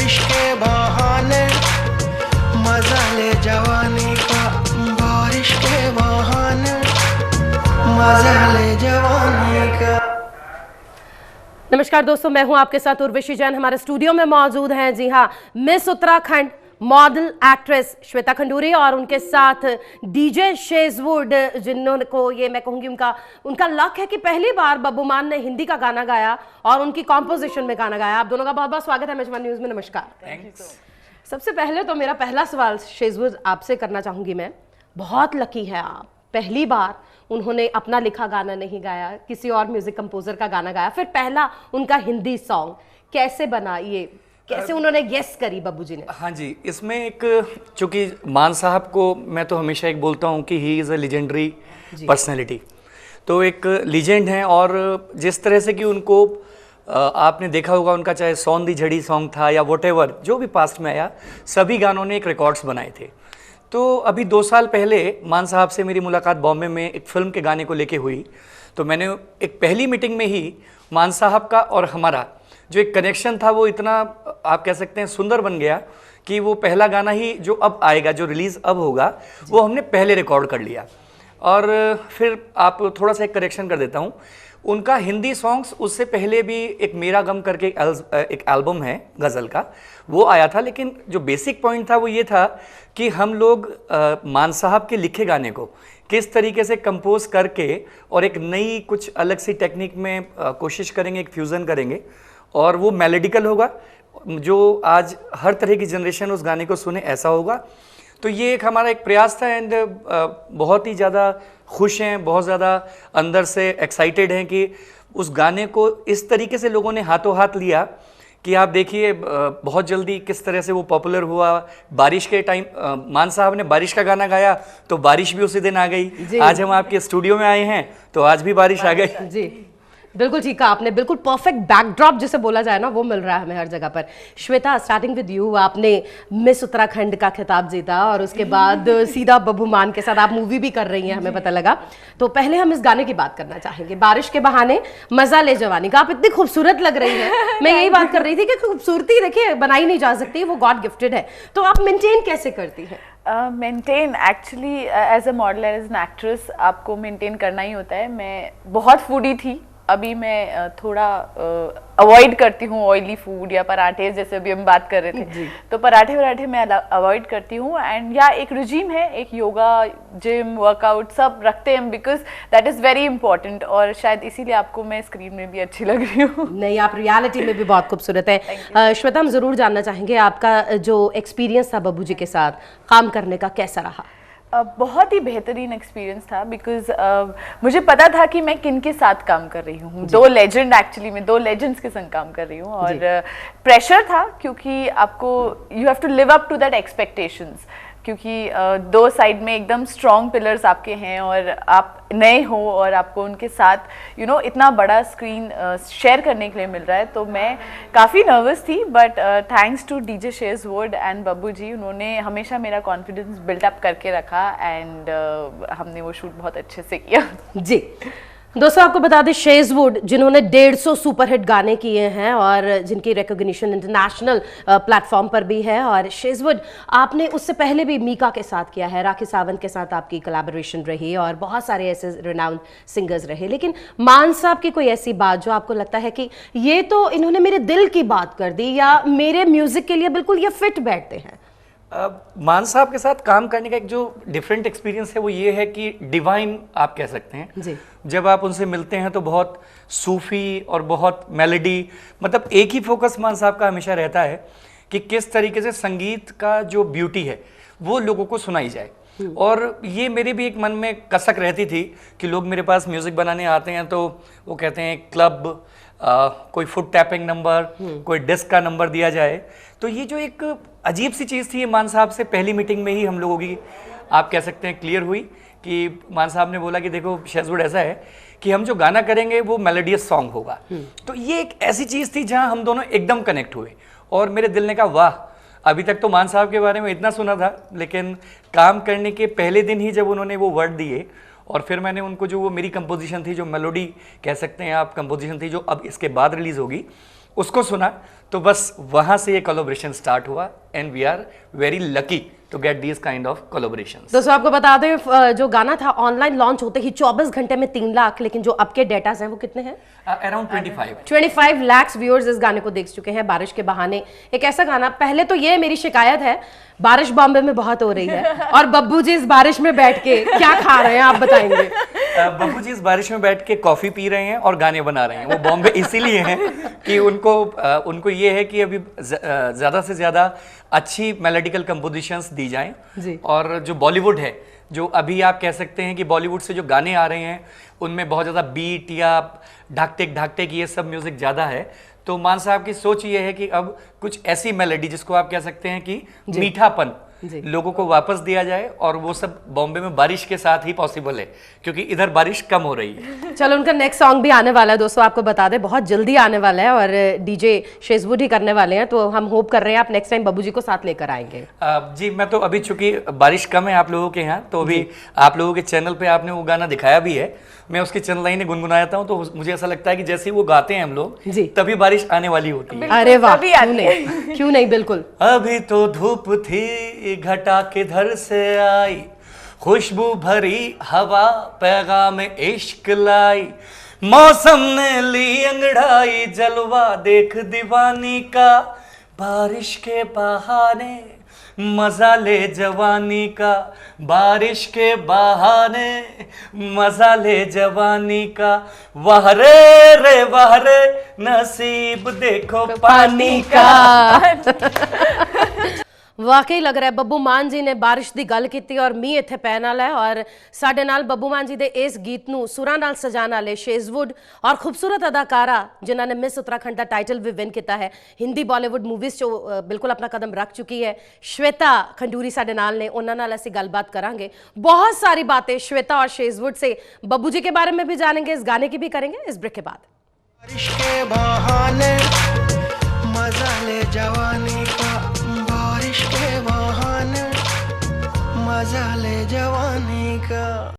बारिश के बहाने मजा ले जवानी का, बारिश के बहाने मजा ले जवानी का। नमस्कार दोस्तों, मैं हूं आपके साथ उर्वशी जैन। हमारे स्टूडियो में मौजूद हैं, जी हाँ, miss Uttarakhand model actress Shweta Khanduri और उनके साथ डीजे शेजवुड, जिनको ये मैं कहूँगी उनका लक है कि पहली बार बब्बू मान ने हिंदी का गाना गाया और उनकी कॉम्पोजिशन में गाना गाया। आप दोनों का बहुत बहुत स्वागत है मेजबान न्यूज़ में। नमस्कार। सबसे पहले तो मेरा पहला सवाल शेजवुड आपसे करना चाहूँगी मैं, बहुत लकी है आप, पहली बार उन्होंने अपना लिखा गाना नहीं गाया, किसी और म्यूजिक कंपोजर का गाना गाया, फिर पहला उनका हिंदी सॉन्ग कैसे बना, ये कैसे उन्होंने गेस करी बब्बू जी ने? हाँ जी, इसमें एक चूंकि मान साहब को मैं तो हमेशा एक बोलता हूँ कि he is a legendary personality, तो एक लीजेंड हैं। और जिस तरह से कि उनको आपने देखा होगा, उनका चाहे सौंधी झड़ी सॉन्ग था या वॉटेवर जो भी पास्ट में आया, सभी गानों ने एक रिकॉर्ड्स बनाए थे। तो अभी 2 साल पहले मान साहब से मेरी मुलाकात बॉम्बे में एक फिल्म के गाने को लेके हुई, तो मैंने एक पहली मीटिंग में ही मान साहब का और हमारा जो एक कनेक्शन था वो इतना आप कह सकते हैं सुंदर बन गया कि वो पहला गाना ही जो अब आएगा, जो रिलीज़ अब होगा, वो हमने पहले रिकॉर्ड कर लिया। और फिर आप थोड़ा सा एक करेक्शन कर देता हूँ, उनका हिंदी सॉन्ग्स उससे पहले भी एक मेरा गम करके एक एल्बम है गज़ल का, वो आया था। लेकिन जो बेसिक पॉइंट था वो ये था कि हम लोग मान साहब के लिखे गाने को किस तरीके से कंपोज करके और एक नई कुछ अलग सी टेक्निक में कोशिश करेंगे, एक फ्यूज़न करेंगे और वो मेलोडिकल होगा, जो आज हर तरह की जनरेशन उस गाने को सुने ऐसा होगा। तो ये एक हमारा एक प्रयास था एंड बहुत ही ज़्यादा खुश हैं, बहुत ज़्यादा अंदर से एक्साइटेड हैं कि उस गाने को इस तरीके से लोगों ने हाथों हाथ लिया कि आप देखिए बहुत जल्दी किस तरह से वो पॉपुलर हुआ। बारिश के टाइम मान साहब ने बारिश का गाना गाया तो बारिश भी उसी दिन आ गई। आज हम आपके स्टूडियो में आए हैं तो आज भी बारिश आ गई। जी बिल्कुल ठीक कहा आपने, बिल्कुल परफेक्ट बैकड्रॉप जिसे बोला जाए ना, वो मिल रहा है हमें हर जगह पर। श्वेता, स्टार्टिंग विद यू, आपने मिस उत्तराखंड का खिताब जीता और उसके बाद सीधा बब्बू मान के साथ आप मूवी भी कर रही हैं, हमें पता लगा। तो पहले हम इस गाने की बात करना चाहेंगे, बारिश के बहाने मजा ले जवानी का। आप इतनी खूबसूरत लग रही हैं, मैं यही बात कर रही थी कि खूबसूरती देखिए बनाई नहीं जा सकती, वो गॉड गिफ्टेड है, तो आप मेंटेन कैसे करती हैं? Maintain actually as a model, as an actress आपको मेंटेन करना ही होता है। मैं बहुत फूडी थी, अभी मैं थोड़ा अवॉइड करती हूँ ऑयली फूड या पराठे, जैसे अभी हम बात कर रहे थे, तो पराठे मैं अवॉइड करती हूँ। एंड या एक रिजीम है, एक योगा, जिम, वर्कआउट सब रखते हैं, because that is very important. और शायद इसीलिए आपको मैं स्क्रीन में भी अच्छी लग रही हूँ। नहीं, आप रियलिटी में भी बहुत खूबसूरत है। श्वेता, हम ज़रूर जानना चाहेंगे आपका जो एक्सपीरियंस था बब्बू जी के साथ काम करने का, कैसा रहा? बहुत ही बेहतरीन एक्सपीरियंस था, बिकॉज मुझे पता था कि मैं किन के साथ काम कर रही हूँ। 2 लेजेंड, एक्चुअली मैं 2 लेजेंड्स के संग काम कर रही हूँ और प्रेशर था क्योंकि आपको you have to live up to that expectations, क्योंकि 2 साइड में एकदम स्ट्रॉन्ग पिलर्स आपके हैं और आप नए हो और आपको उनके साथ इतना बड़ा स्क्रीन शेयर करने के लिए मिल रहा है। तो मैं काफ़ी नर्वस थी, but thanks to DJ Shejwood and Babbu ji, उन्होंने हमेशा मेरा कॉन्फिडेंस बिल्डअप करके रखा एंड हमने वो शूट बहुत अच्छे से किया। जी दोस्तों, आपको बता दें शेजवुड जिन्होंने 150 सुपरहिट गाने किए हैं और जिनकी रिकॉग्निशन इंटरनेशनल प्लेटफॉर्म पर भी है। और शेजवुड, आपने उससे पहले भी मीका के साथ किया है, राखी सावंत के साथ आपकी कोलैबोरेशन रही और बहुत सारे ऐसे रिनाउंड सिंगर्स रहे, लेकिन मान साहब की कोई ऐसी बात जो आपको लगता है कि ये तो इन्होंने मेरे दिल की बात कर दी या मेरे म्यूजिक के लिए बिल्कुल ये फिट बैठते हैं? मान साहब के साथ काम करने का एक जो डिफरेंट एक्सपीरियंस है वो ये है कि डिवाइन आप कह सकते हैं जी। जब आप उनसे मिलते हैं तो बहुत सूफी और बहुत मेलोडी, मतलब एक ही फोकस मान साहब का हमेशा रहता है कि किस तरीके से संगीत का जो ब्यूटी है वो लोगों को सुनाई जाए। और ये मेरे भी एक मन में कसक रहती थी कि लोग मेरे पास म्यूजिक बनाने आते हैं तो वो कहते हैं क्लब, कोई फुट टैपिंग नंबर, कोई डिस्क का नंबर दिया जाए। तो ये जो एक अजीब सी चीज़ थी, ये मान साहब से पहली मीटिंग में ही हम लोगों की आप कह सकते हैं क्लियर हुई कि मान साहब ने बोला कि देखो शेजवुड ऐसा है कि हम जो गाना करेंगे वो मेलोडियस सॉन्ग होगा। तो ये एक ऐसी चीज़ थी जहां हम दोनों एकदम कनेक्ट हुए और मेरे दिल ने कहा वाह, अभी तक तो मान साहब के बारे में इतना सुना था, लेकिन काम करने के पहले दिन ही जब उन्होंने वो वर्ड दिए और फिर मैंने उनको जो वो मेरी कंपोजिशन थी, जो मेलोडी कह सकते हैं आप कंपोजिशन थी, जो अब इसके बाद रिलीज़ होगी, उसको सुना, तो बस वहाँ से ये कोलैबोरेशन स्टार्ट हुआ and we are very lucky to get this kind of collaborations. दोस्तों आपको बता दें जो गाना था ऑनलाइन लॉन्च होते ही 24 घंटे में 3 लाख, लेकिन जो अब के डेटाज हैं वो कितने हैं? अराउंड 25 लाख व्यूअर्स इस गाने को देख चुके हैं। बारिश के बहाने एक ऐसा गाना, पहले तो ये मेरी शिकायत है, बारिश बॉम्बे में बहुत हो रही है और बब्बू जी इस बारिश में बैठ के क्या खा रहे हैं आप बताएंगे? बब्बू जी इस बारिश में बैठ के कॉफी पी रहे हैं और गाने बना रहे हैं। वो बॉम्बे इसीलिए हैं कि उनको ये है कि अभी ज्यादा से ज्यादा अच्छी मेलोडिकल कंपोजिशंस दी जाएं जी। और जो बॉलीवुड है, जो अभी आप कह सकते हैं कि बॉलीवुड से जो गाने आ रहे हैं उनमें बहुत ज़्यादा बीट या ढाक ये सब म्यूज़िक ज़्यादा है। तो मान साहब की सोच ये है कि अब कुछ ऐसी मेलोडी जिसको आप कह सकते हैं कि मीठापन लोगों को वापस दिया जाए, और वो सब बॉम्बे में बारिश के साथ ही पॉसिबल है क्योंकि इधर बारिश कम हो रही है। चलो उनका नेक्स्ट सॉन्ग भी आने वाला है दोस्तों, आपको बता दें बहुत जल्दी आने वाला है और डीजे शेजवुड ही करने वाले हैं, तो हम होप कर रहे हैं आप नेक्स्ट टाइम बब्बू जी को साथ लेकर आएंगे। जी मैं तो अभी चूंकि बारिश कम है आप लोगों के यहाँ, तो अभी आप लोगों के चैनल पे आपने वो गाना दिखाया भी है, मैं उसकी चैनल लाइन गुनगुनाता हूँ, तो मुझे ऐसा लगता है कि जैसे ही वो गाते हैं हम लोग तभी बारिश आने वाली होती है। अरे वाह, क्यों नहीं, बिल्कुल। अभी तो धूप थी घटा किधर से आई, खुशबू भरी हवा पैगाम इश्क लाई, मौसम ने ली अंगड़ाई जलवा देख दीवानी का, बारिश के बहाने मजा ले जवानी का, बारिश के बहाने मजा ले जवानी का, वाह रे नसीब देखो पानी का। वाकई लग रहा है बब्बू मान जी ने बारिश ਦੀ ਗੱਲ ਕੀਤੀ और ਮੀਂਹ ਇੱਥੇ ਪੈਣ ਵਾਲਾ ਹੈ और ਸਾਡੇ ਨਾਲ ਬੱਬੂ ਮਾਨ ਜੀ ਦੇ ਇਸ ਗੀਤ ਨੂੰ ਸੁਰਾਂ ਨਾਲ ਸਜਾਉਣ ਵਾਲੇ ਸ਼ੇਜ਼ਵੁੱਡ और खूबसूरत अदाकारा जिन्होंने मिस उत्तराखंड का टाइटल भी विन किया है, हिंदी बॉलीवुड मूवीज़ चो बिल्कुल अपना कदम रख चुकी है, श्वेता खंडूरी साडे नाल ने, उन्होंने नाल असीं गलबात करांगे, बहुत सारी बातें श्वेता और शेजवुड से, बब्बू जी के बारे में भी जानेंगे, इस गाने की भी करेंगे इस ब्रेक के बाद। बारिश के बहाने मजा ले जवानी का, बारिश के बहाने मजा ले जवानी का।